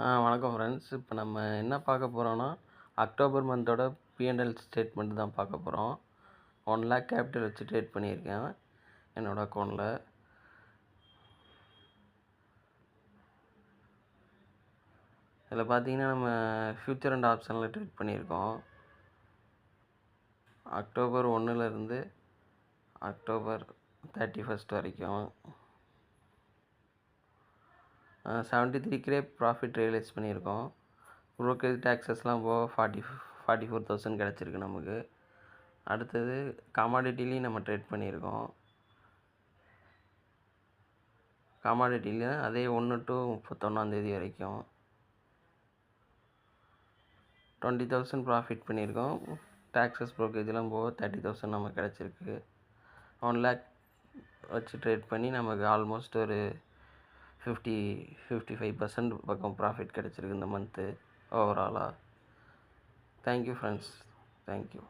வணக்கம் ஃப்ரெண்ட்ஸ். இப்போ நம்ம என்ன பார்க்க போகிறோன்னா, அக்டோபர் மந்தோட P&L ஸ்டேட்மெண்ட் தான் பார்க்க போகிறோம். 1,00,000 கேபிட்டல் வச்சு ட்ரேட் பண்ணியிருக்கேன் என்னோடய அக்கௌண்ட்டில். இதில் பார்த்தீங்கன்னா நம்ம ஃபியூச்சர் அண்ட் ஆப்ஷனில் ட்ரேட் பண்ணியிருக்கோம். அக்டோபர் 1லேருந்து அக்டோபர் 31 வரைக்கும் 73 ப்ராஃபிட் ரியலைஸ் பண்ணியிருக்கோம். ப்ரோக்கரேஜ் டேக்ஸஸ்லாம் போக 44,000 கிடச்சிருக்கு நமக்கு. அடுத்தது கமாடிட்டிலையும் நம்ம ட்ரேட் பண்ணியிருக்கோம். கமாடிட்டியில் அதே 1 to 31 வரைக்கும் 20,000 ப்ராஃபிட் பண்ணியிருக்கோம். டேக்ஸஸ் ப்ரோக்கரேஜ்லாம் போக 30,000 நமக்கு கிடச்சிருக்கு. 1,00,000 வச்சு ட்ரேட் பண்ணி நமக்கு ஆல்மோஸ்ட் ஒரு 55% பக்கம் ப்ராஃபிட் கிடச்சிருக்கு இந்த மந்த்து ஓவராலாக. Thank you friends. தேங்க்யூ.